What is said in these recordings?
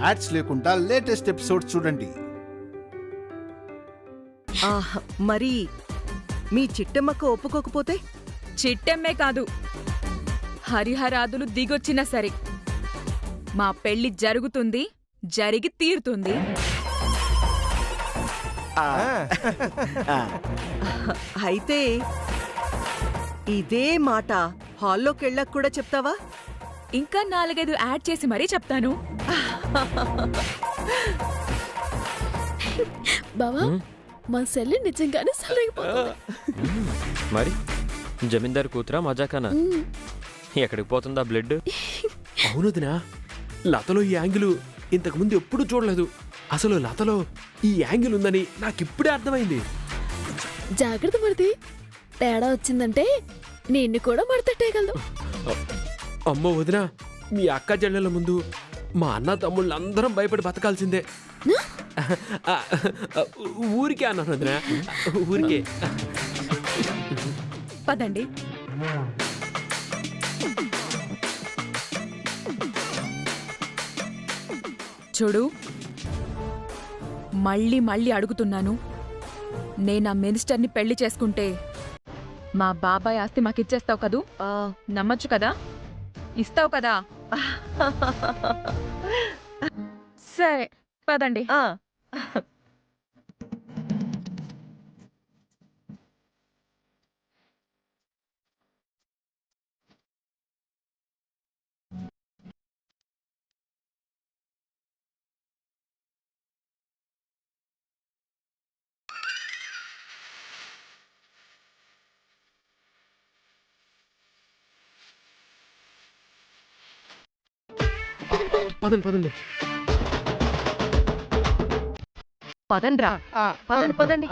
Ads లేకుండా latest episodes చూడండి. మరి మీ చిట్టమ్మకు ఒప్పుకోకపోతే? చిట్టమ్మే కాదు, హరిహరాదులు దిగొచ్చినా సరే మా పెళ్లి జరుగుతుంది, జరిగి తీరుతుంది. అయితే ఇదే మాట హాల్లోకెళ్ళకు కూడా చెప్తావా? ఇంకా 4-5 యాడ్ చేసి మరీ చెప్తాను. బావా, మా సెల్లి నిజంగానే మరి జమీందారు కూతురా మజాకానా? ఎక్కడికి పోతుందా బ్లడ్? అవునుదినా, లతలో ఈ యాంగిల్ ఇంతకు ముందు ఎప్పుడు చూడలేదు. అసలు లతలో ఈ యాంగిల్ ఉందని నాకిప్పుడే అర్థమైంది. జాగ్రత్త మరిది, తేడా వచ్చిందంటే నిన్ను కూడా మడతట్టేయగలదు. అమ్మో వదినా, మీ అక్క చెల్లెల ముందు మా అన్న తమ్ముళ్ళందరం భయపడి బతకాల్సిందే. ఊరికే అన్నాను వదినా, ఊరికే. పదండి. చూడు, మళ్ళీ మళ్ళీ అడుగుతున్నాను, నేను ఆ మినిస్టర్ని పెళ్లి చేసుకుంటే మా బాబాయ్ ఆస్తి మాకిచ్చేస్తావు కదూ? నమ్మచ్చు కదా? ఇస్తావు కదా? సరే పదండి. పదండి పదండి పదండ్రా, పదండి పదండి.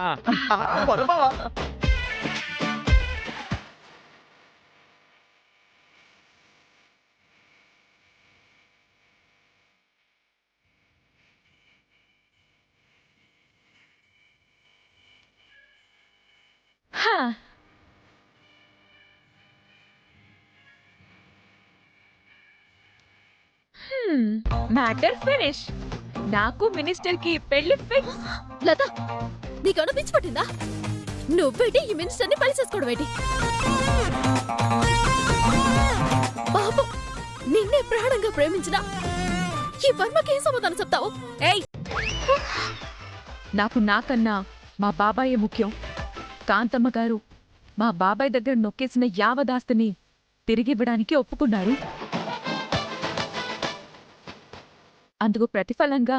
Matter finish. నాకు మినిస్టర్ కి పెళ్లి ఫిక్స్. లత, నీకేమైనా పిచ్చి పట్టిందా? నువ్వేటి ఈ మినిస్టర్ని పెళ్లి చేసుకోవడం ఏంటి? పాపం, నిన్నే ప్రాణంగా ప్రేమించిన ఈ వర్మకి ఏం సమాధానం చెప్తావు? ఏయ్, నాకు నాకన్నా మా బాబాయే ముఖ్యం. కాంతమ్మ గారు మా బాబాయ్ దగ్గర నొక్కేసిన యావదాస్తిని తిరిగివ్వడానికి ఒప్పుకున్నారు. అందుకు ప్రతిఫలంగా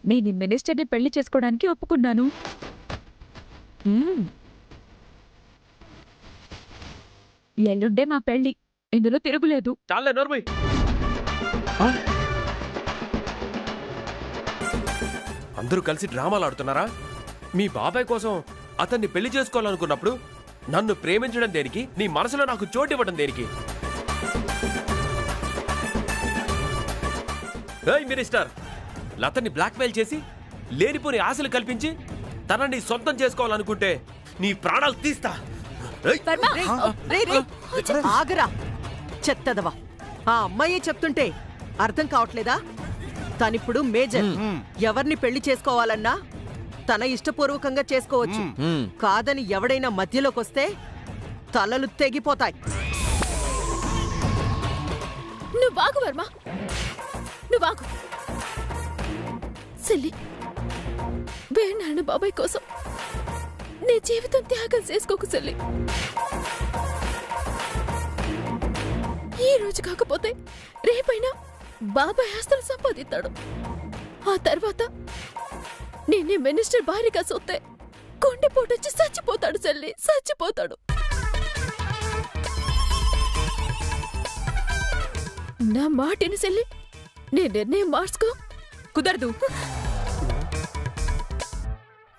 నేను మినిస్టర్ని పెళ్లి చేసుకోవడానికి ఒప్పుకున్నాను. ఎల్లుండే మా పెళ్లి, ఇందులో తిరుగులేదు. చాలే నోర్మై. అందరూ కలిసి డ్రామాలు ఆడుతున్నారా? మీ బాబాయ్ కోసం అతన్ని పెళ్లి చేసుకోవాలనుకున్నప్పుడు నన్ను ప్రేమించడం దేనికి? నీ మనసులో నాకు చోటు ఇవ్వడం దేనికి? ఏయ్ మినిస్టర్, లతని బ్లాక్మెయిల్ చేసి లేనిపోని ఆశలు కల్పించి తనని సొంతం చేసుకోవాలనుకుంటే నీ ప్రాణాలు తీస్తా. ఆగరా చెత్తదవా, ఆ అమ్మాయే చెప్తుంటే అర్థం కావట్లేదా? తనిప్పుడు మేజర్. ఎవరిని పెళ్లి చేసుకోవాలన్నా తన ఇష్టపూర్వకంగా చేసుకోవచ్చు. కాదని ఎవడైనా మధ్యలోకొస్తే తలలు తెగిపోతాయి. నువ్వాగు వర్మ, నువ్వాగు. సెల్లి, వేణాన్న బాబాయ్ కోసం నీ జీవితం త్యాగం చేసుకోకు సెల్లి. ఈ రోజు కాకపోతే రేపైనా బాబాయ్ ఆస్తులు సంపాదిస్తాడు. ఆ తర్వాత నేనే మినిస్టర్ భారీగా సొత్తే కొండపోటొచ్చి చచ్చిపోతాడు సెల్లి, చచ్చిపోతాడు. నా మాటిని సెల్లి, నీ నిర్ణయం మార్చుకో. కుదరదు.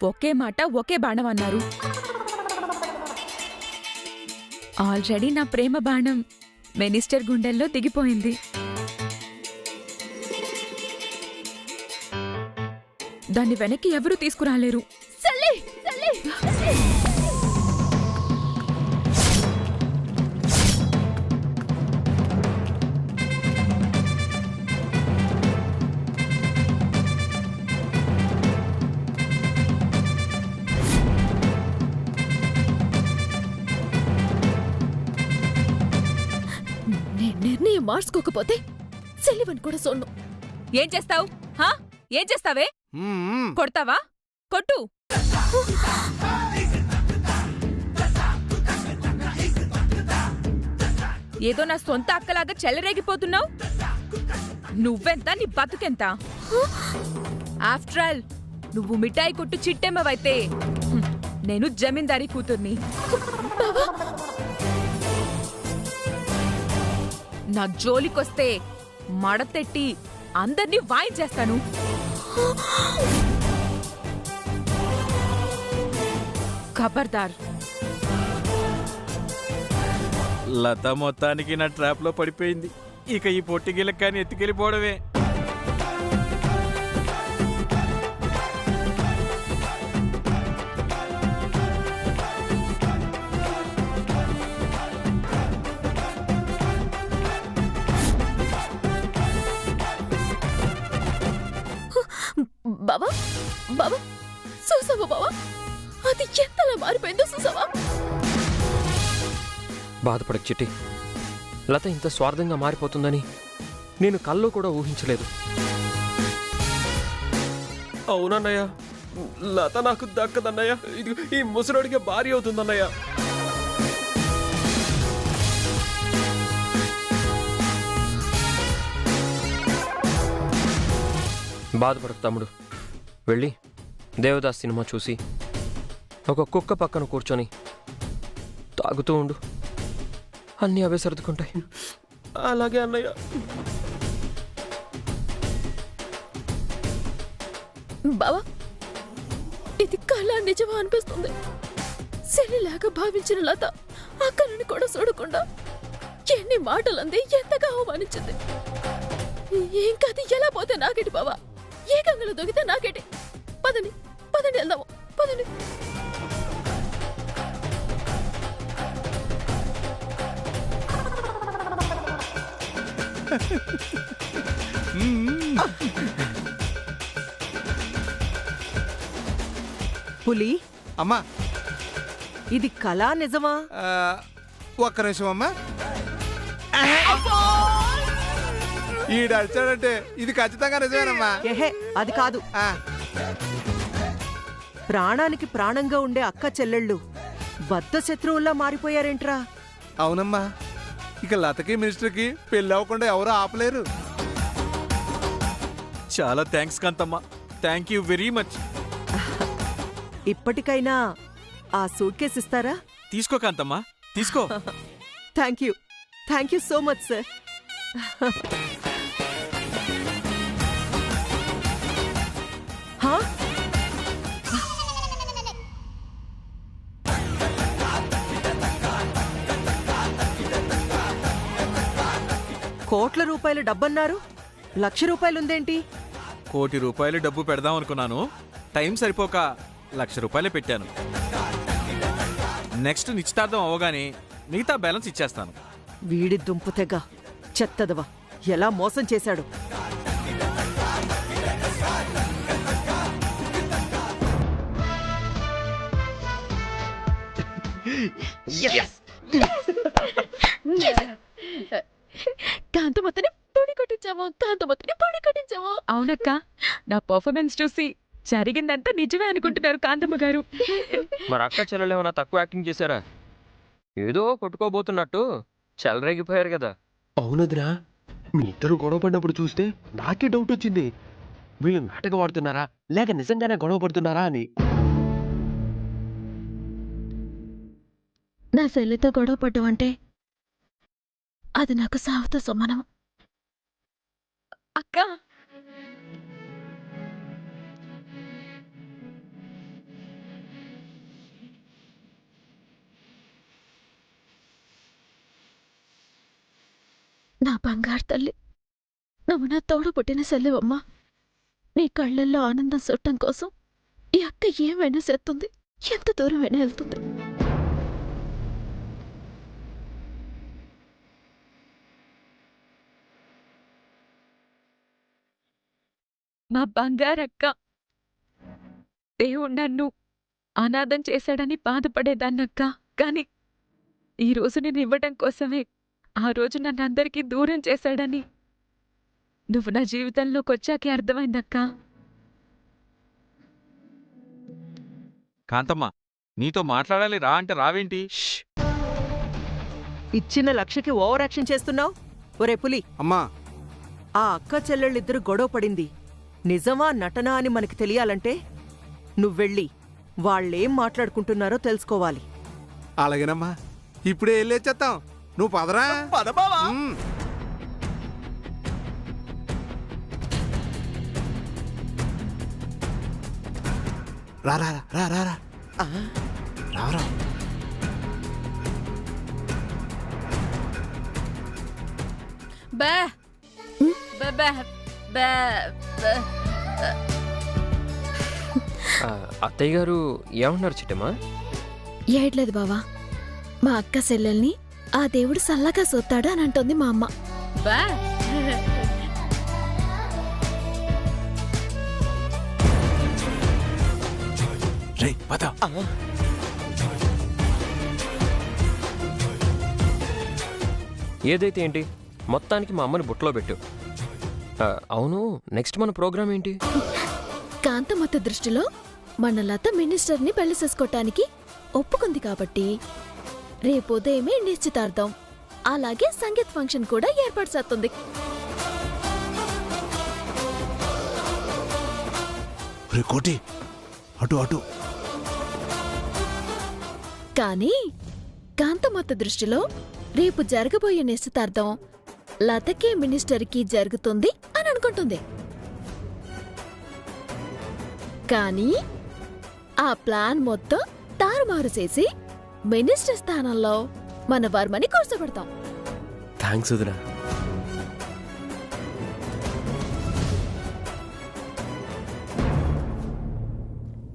ఒకే మాట ఒకే బాణం అన్నారు. ఆల్రెడీ నా ప్రేమ బాణం మినిస్టర్ గుండెల్లో దిగిపోయింది. దాన్ని వెనక్కి ఎవరూ తీసుకురాలేరు. సెల్లి, సెల్లి, మార్చుకోకపోతే సెల్లివని కూడా సొన్ను. ఏం చేస్తావు? ఏం చేస్తావే? కొడతావా? కొట్టు. ఏదో నా సొంత అక్కలాగా చెలరేగిపోతున్నావు. నువ్వెంత, నీ బతుకెంత? ఆఫ్టర్ ఆల్ నువ్వు మిఠాయి కొట్టు చిట్టెమ్మవైతే నేను జమీందారీ కూతుర్ని. నా జోలికొస్తే మడతెట్టి అందర్నీ వాయించేస్తాను. ఖబర్దార్. లత మొత్తానికి నా ట్రాప్ లో పడిపోయింది. ఇక ఈ పొట్టిగిళ్ళకి కానీ ఎత్తుకెళ్ళిపోవడమే. బావా బావా చూసావా బావా, అది ఎంతలా మారిపోయిందో చూసావా? బాధపడకు చిట్టి. లత ఇంత స్వార్థంగా మారిపోతుందని నేను కల్లో కూడా ఊహించలేదు. అవునన్నయ్య, లత నాకు దక్కదన్నయ్య. ఇది ఈ ముసలోడికి భారీ అవుతుందన్నయ్య. బాధపడకు తమ్ముడు. వెళ్ళి దేవదాస్ సినిమా చూసి ఒక కుక్క పక్కన కూర్చొని తాగుతూ ఉండు. అన్నీ అవే సర్దుకుంటాయి. అలాగే అన్నయ్య. బావా, ఇది కళ నిజమా అనిపిస్తుంది. సెల్లిలాగా భావించిన లత అక్కలని కూడా చూడకుండా ఎన్ని మాటలంది, ఎంతగా అవమానించింది. ఇంకది ఎలా పోతే నాకేటి బావా? ఏ గంగలో దొగితే నాకేటి? పదండి పదండి వెళ్దాము, పదండి. పులి, అమ్మా ఇది కళా నిజమా? ఒక్క నిమిషం అమ్మా. ఈడు అడిచాడంటే ఇది ఖచ్చితంగా నిజమేనమ్మా. ఏహే, అది కాదు. ప్రాణానికి ప్రాణంగా ఉండే అక్క చెల్లెళ్ళు బద్ధ శత్రువుల్లా మారిపోయారేంట్రా? అవునమ్మా, ఇక లతకి మినిస్టర్కి పెళ్ళి అవ్వకుండా ఎవరో ఆపలేరు. చాలా thanks Kanthamma. Thank you very much. ఇప్పటికైనా ఆ సూట్ కేసు ఇస్తారా? తీసుకో కాంతమ్మ, తీసుకో. Thank you so much sir. కోట్ల రూపాయల డబ్బన్నారు, ₹1,00,000 కోటి రూపాయలు డబ్బు పెడదాం అనుకున్నాను. టైం సరిపోక ₹1,00,000 పెట్టాను. నెక్స్ట్ నిశ్చితార్థం అవగానే మిగతా బ్యాలెన్స్ ఇచ్చేస్తాను. వీడి దుంపు తెగ చెత్తదవా, ఎలా మోసం చేశాడు. కాంతమతని పొడి కొట్టించాము. అవునక్క, నా పర్ఫార్మెన్స్ చూసి జరిగిందంతా నిజమే అనుకుంటున్నారు కాంతమ్మ గారు. మరి అక్క చెల్లెలు ఏమైనా తక్కువ యాక్టింగ్ చేశారా? ఏదో కొట్టుకోబోతున్నట్టు చెలరేగిపోయారు కదా. అవునదిరా, మీ ఇద్దరు గొడవ పడినప్పుడు చూస్తే నాకే డౌట్ వచ్చింది. వీళ్ళు నాటకం ఆడుతున్నారా లేక నిజంగానే గొడవ పడుతున్నారా అని. నా సెల్లితో గొడవ పడ్డం అంటే అది నాకు సావుతో సమానం. అక్క, నా బంగారు తల్లి, నువ్వు నా తోడు పుట్టిన సెల్లివమ్మా. నీ కళ్ళల్లో ఆనందం చూడటం కోసం ఈ అక్క ఏమైనా చేస్తుంది, ఎంత దూరమైనా వెళ్తుంది. మా బంగారక్క. దేవుడు నన్ను అనాథం చేశాడని బాధపడేదాన్నక్క. కాని ఈరోజు నేను ఇవ్వడం కోసమే ఆ రోజు నన్ను అందరికీ దూరం చేశాడని నువ్వు నా జీవితంలోకి వచ్చాకే అర్థమైందక్కా. కాంతమ్మ, నీతో మాట్లాడాలి రా అంటే రావేంటి? ఇచ్చిన లక్షకి ఓవర్ యాక్షన్ చేస్తున్నావు. ఒరే పులి, అమ్మా ఆ అక్క చెల్లెళ్ళిద్దరు గొడవ పడింది నిజమా నటనా అని మనకి తెలియాలంటే నువ్వెళ్ళి వాళ్ళేం మాట్లాడుకుంటున్నారో తెలుసుకోవాలి. అలాగేనమ్మా, ఇప్పుడే వెళ్ళేచ్చేస్తాం. నువ్వు పదరా. ఉమ్. రా రా రా రా రా రావరా. బే బే బే బే బే. అత్తయ్య గారు ఏమన్నారు చిట్టమ్మా? ఏడ్లేదు బావా, మా అక్క చెల్లెల్ని ఆ దేవుడు సల్లగా సొత్తాడు అని అంటుంది మా అమ్మ. బా రేయ్, పద. ఏదైతే ఏంటి, మొత్తానికి మా అమ్మని బుట్టలో పెట్టు. అవును, నెక్స్ట్ మన ప్రోగ్రామ్ ఏంటి? కాంతమత దృష్టిలో మన లత మినిస్టర్ని పెళ్లి చేసుకోవటానికి ఒప్పుకుంది కాబట్టి రేపు ఉదయమే నిశ్చితార్థం, అలాగే సంగీత్ ఫంక్షన్ కూడా ఏర్పాటు చేస్తుంది. రే కోటి, అటు అటు. కానీ కాంతమత దృష్టిలో రేపు జరగబోయే నిశ్చితార్థం లతకి మినిస్టర్కి జరుగుతుంది అని అనుకుంటుంది. కానీ ఆ ప్లాన్ మొత్తం తారుమారు చేసి మినిస్టర్ స్థానంలో మన వర్మని కూర్చోబెడతాం. థ్యాంక్స్ వదినా.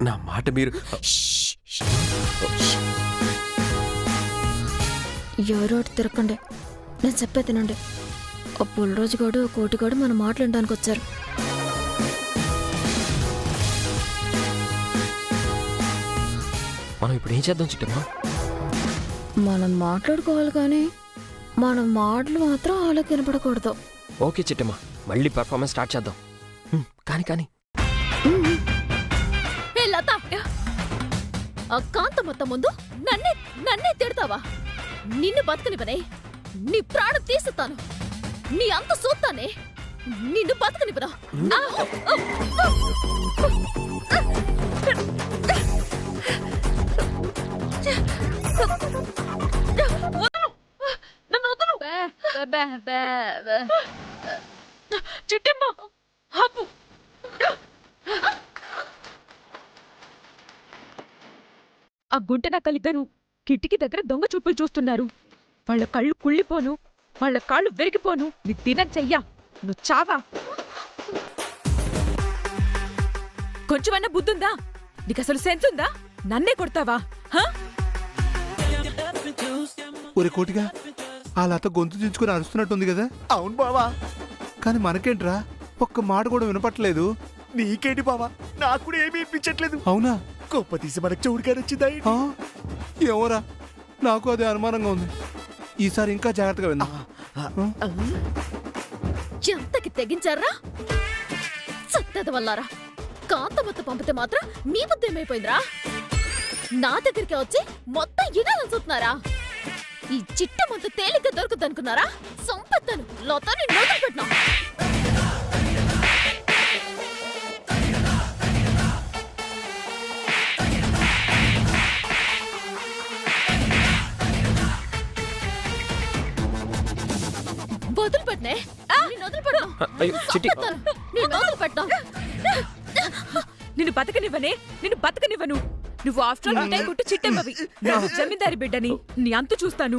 నా మాట మీరు ఎవరోటి తిరగండి, నేను చెప్పే తినండి. ఓ పుల్లరోజుగాడు ఓ కోటిగాడు మన మాట్లాడడానికి వచ్చారు. మనం ఇప్పుడు ఏం చేద్దాం చిట్టమ్మా? మనం మాట్లాడుకోవాలి కానీ మన మాటలు మాత్రం వాళ్ళకి వినపడకూడదు. ఓకే చిట్టమ్మా, మళ్ళీ పెర్ఫార్మెన్స్ స్టార్ట్ చేద్దాం. కానీ కానీ ఏ లత, ఆ కాంతమత్త ముందు నన్నే తిడతావా? నిన్ను బతకనివ్వనే, నీ ప్రాణం తీస్తాను, నీ అంత చూస్తానే, నిన్ను బతకనివ్వరా. చిట్టమ్మ, ఆపు. ఆ గుంట నక్కలిద్దరు కిటికీ దగ్గర దొంగ చూపులు చూస్తున్నారు. వాళ్ళ కళ్ళు కుళ్ళిపోను, వాళ్ళ కాళ్ళు విరిగిపోను. నీ తినం చెయ్యా, నువ్వు చావా. కొంచెమన్నా బుద్ధుందా నీకు? అసలు సెన్స్ ఉందా? నన్నే కొడతావా? ఒరే కోటిగా, ఆ లత గొంతు చించుకుని అరుస్తున్నట్టుంది కదా. అవును బావా. కానీ మనకేంట్రా, ఒక్క మాట కూడా వినపట్లేదు. నీకేంటి బావా, నాకు కూడా ఏమీ వినిపించట్లేదు. అవునా? గొప్ప తీసి మనకు చౌడికాయ వచ్చిందా? ఆ? ఏమోరా, నాకు అదే అనుమానంగా ఉంది. ఈసారి ఇంకా జాగ్రత్తగా విందాం. ఎంతకి తెగించారా సత్తద వల్లారా? కాంతమత్త పంపితే మాత్రం మీ బుద్ధి ఏమైపోయిందిరా? నా దగ్గరికి వచ్చి మొత్తం ఇడాలని చూస్తున్నారా? ఈ చిట్టమంత తేలిక దొరుకుద్దనుకున్నారా? సంపత్తను లోతాన్ని నోటలు పెట్టినా. వదిలిపెట్టినే, నిన్ను వదిలిపెట్టాను. అయ్యో చిట్టి, నిన్ను వదిలిపెట్టాను. నిన్ను బతకనివ్వనే, నిన్ను బతకనివ్వను. నువ్వు ఆఫ్టర్ ఆల్ మిఠాయి కొట్టు చిట్టమ్మవి. నువ్వు జమీందారి బిడ్డని, నీ అంతు చూస్తాను.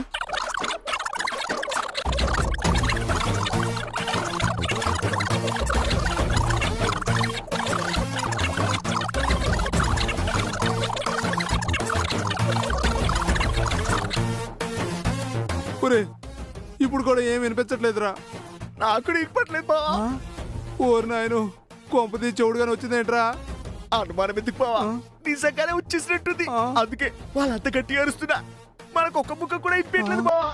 ఒరే, ఇప్పుడు కూడా ఏం వినిపించట్లేదురా. నాకు కూడా ఇప్పట్లేదు బావా. ఓరి నాయను, కొంపది చెవుడుగానే వచ్చిందేంట్రా? అనుమానం ఎందుకు బావా, నిజంగానే వచ్చేసినట్టుంది. ఆ. అందుకే వాళ్ళంత గట్టిగా అరుస్తున్నా మనకు ఒక్క ముక్క కూడా ఇప్పట్లేదు బావా.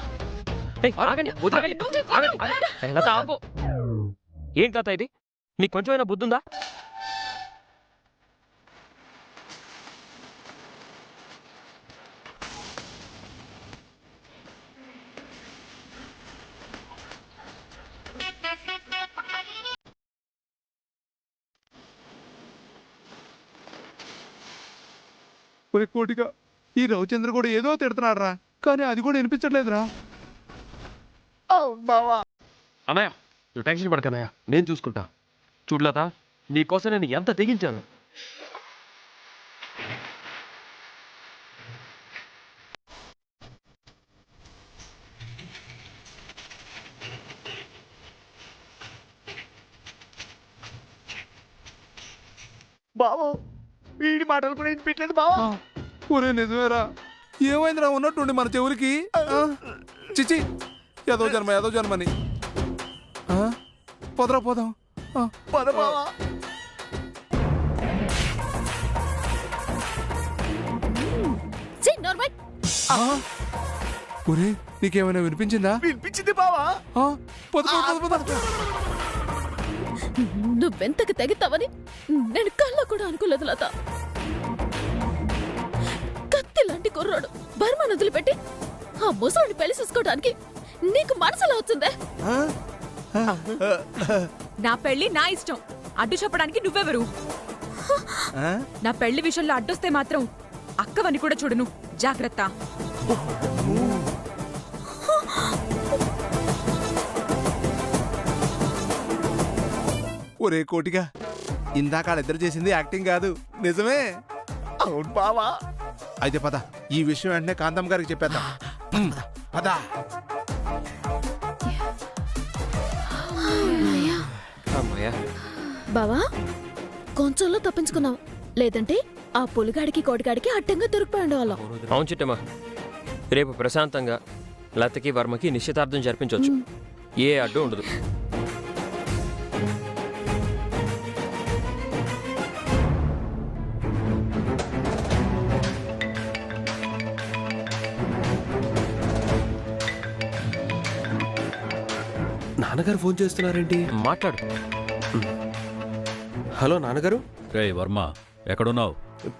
ఏయ్, ఆగండి, ఆగండి, ఆగండి. ఏయ్, లత, ఆగు. ఏంటి లత ఇది? నీకు కొంచెమైనా బుద్ధుందా? ఒరే కోటిగా, ఈ రవిచంద్ర కూడా ఏదో తిడుతున్నాడు రా, కానీ అది కూడా వినిపించట్లేదురా. అవును బావా. అన్నయ్య నువ్వు టెన్షన్ పడకన్నయ్య, నేను చూసుకుంటా. చూడలత, నీకోసం నేను ఎంత తెగించాను. బావో వీడి మాటలు కూడా వినిపించలేదు బావా. ఒరే నిజమేరా, ఏమైందిరా ఉన్నట్టుండి మన చెవులకి. చిచి, ఏదో జన్మని. పోదరా పోదాం. పద బావా. ఒరే నీకేమైనా వినిపించిందా? వినిపించింది బావా. పద పద పద పద. నువ్వెంతకు తెగితావని నేను కళ్ళ కూడా అనుకోలేదు లత. కత్తి లాంటి కుర్రాడు బర్మా వదిలిపెట్టి ఆ ముసలిని పెళ్లి చూసుకోవడానికి నీకు మనసులో వచ్చిందే? నా పెళ్లి నా ఇష్టం, అడ్డు చెప్పడానికి నువ్వెవరు? నా పెళ్లి విషయంలో అడ్డొస్తే మాత్రం అక్కవని కూడా చూడను, జాగ్రత్త. ఒరే కోటిగా, ఇందాక వాళ్ళిద్దరు చేసింది యాక్టింగ్ కాదు, నిజమే. అవును బావా. అయితే పద, ఈ విషయం వెంటనే కాంతమ్మ గారికి చెప్పేద్దాం. పద. అమ్మయ్యా. బావా కొంచెంలో తప్పించుకున్నావు, లేదంటే ఆ పులిగాడికి కోడిగాడికి అడ్డంగా దొరికిపోయి ఉండేవాళ్ళం. అవును చిట్టమ్మా, రేపు ప్రశాంతంగా లతకి వర్మకి నిశ్చితార్థం జరిపించవచ్చు. ఏ అడ్డు ఉండదు. నాన్నగారు ఫోన్ చేస్తున్నారేంటి? మాట్లాడు. హలో నాన్నగారు. రే వర్మ, ఎక్కడున్నావు?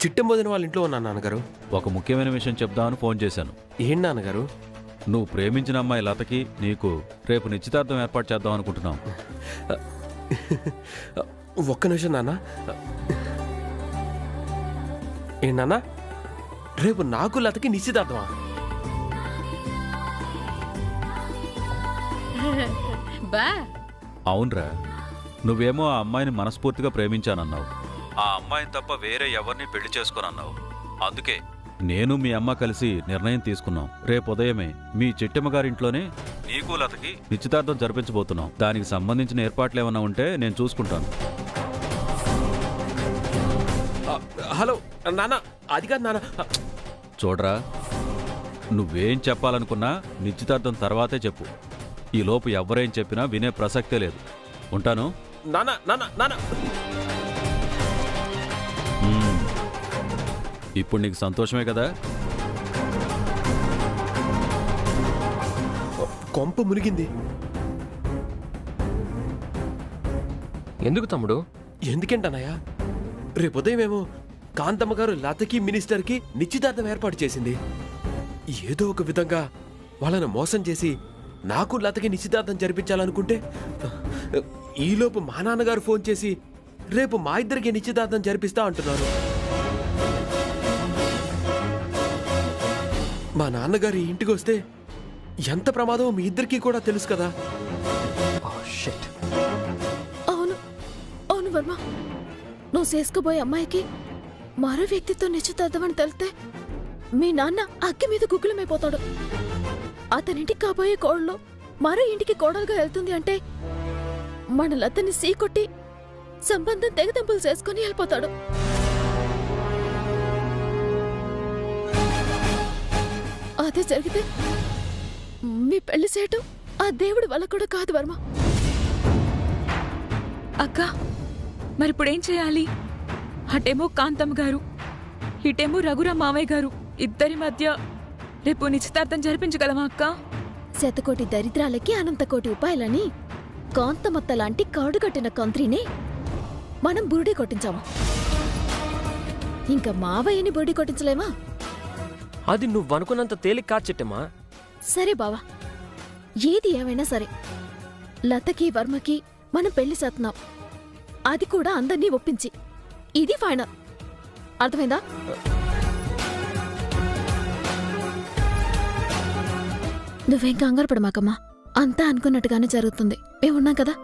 చిట్టెంబోదిన వాళ్ళ ఇంట్లో ఉన్నాను నాన్నగారు. ఒక ముఖ్యమైన విషయం చెప్దామని ఫోన్ చేశాను. ఏం నాన్నగారు? నువ్వు ప్రేమించిన అమ్మాయి లతకి నీకు రేపు నిశ్చితార్థం ఏర్పాటు చేద్దాం అనుకుంటున్నాం. ఒక్క నిమిషం నాన్న. ఏ నాన్న, రేపు నాకు లతకి నిశ్చితార్థమా? బా అవునరా, నువ్వేమో ఆ అమ్మాయిని మనస్ఫూర్తిగా ప్రేమించానన్నావు. ఆ అమ్మాయిని తప్ప వేరే ఎవరిని పెళ్లి చేసుకోనన్నావు. అందుకే నేను మీ అమ్మ కలిసి నిర్ణయం తీసుకున్నాం. రేపు ఉదయమే మీ చిట్టమ్మ గారింట్లోనే నీకు లతకి నిశ్చితార్థం జరిపించబోతున్నాం. దానికి సంబంధించిన ఏర్పాట్లు ఏమన్నా ఉంటే నేను చూసుకుంటాను. హలో నాన్న, అది కాదు నాన్న. చూడరా, నువ్వేం చెప్పాలనుకున్నా నిశ్చితార్థం తర్వాతే చెప్పు. ఈ లోపు ఎవరేం చెప్పినా వినే ప్రసక్తే లేదు. ఉంటాను. నాన్న నాన్న నాన్న. ఇప్పుడు నీకు సంతోషమే కదా? కొంప మునిగింది. ఎందుకు తమ్ముడు? ఎందుకేంటన్నయ్య? రేపు ఉదయమేమో కాంతమ్మ గారు లతకి మినిస్టర్కి నిశ్చితార్థం ఏర్పాటు చేసింది. ఏదో ఒక విధంగా వాళ్ళను మోసం చేసి నాకు లతకి నిశ్చితార్థం జరిపించాలనుకుంటే, ఈలోపు మా నాన్నగారు ఫోన్ చేసి రేపు మా ఇద్దరికి నిశ్చితార్థం జరిపిస్తా అంటున్నారు. మా నాన్నగారు ఇంటికి వస్తే ఎంత ప్రమాదమో మీ ఇద్దరికీ కూడా తెలుసు కదా. అవును అవును వర్మ, నువ్వు చేసుకోబోయే అమ్మాయికి మరో వ్యక్తితో నిశ్చితార్థమని తెలిస్తే మీ నాన్న అగ్గి మీద గుగ్గులమైపోతాడు. అతనింటికి కాబోయే కోడలో మరో ఇంటికి కోడలుగా వెళ్తుంది అంటే మన లతని సీకొట్టి సంబంధం తెగదెంపులు చేసుకుని వెళ్ళిపోతాడు. అదే జరిగితే మీ పెళ్లి సేటు ఆ దేవుడి వల్ల కూడా కాదు వర్మ. అక్క, మరిప్పుడేం చేయాలి? అటేమో కాంతమ్మ గారు, ఇటేమో రఘురామ్ మావయ్య గారు. ఇద్దరి మధ్య రేపు నిశ్చితార్థం జరిపించగలమా అక్క? శతకోటి దరిద్రాలకి అనంతకోటి ఉపాయాలని కాంతమత్త లాంటి కాడుగట్టిన కంత్రిని మనం బురుడి కొట్టించాము. ఇంకా మావయ్యని బురుడి కొట్టించలేమా? అది నువ్వనుకున్నంత తేలిక కాదు చెట్టమ్మా. సరే బావా, ఏది ఏమైనా సరే లతకి వర్మకి మనం పెళ్లి చేస్తున్నాం. అది కూడా అందర్నీ ఒప్పించి. ఇది ఫైనల్. అర్థమైందా? నువ్వేం కంగారు పడమాకమ్మా. అంతా అనుకున్నట్టుగానే జరుగుతుంది. మేమున్నాం కదా.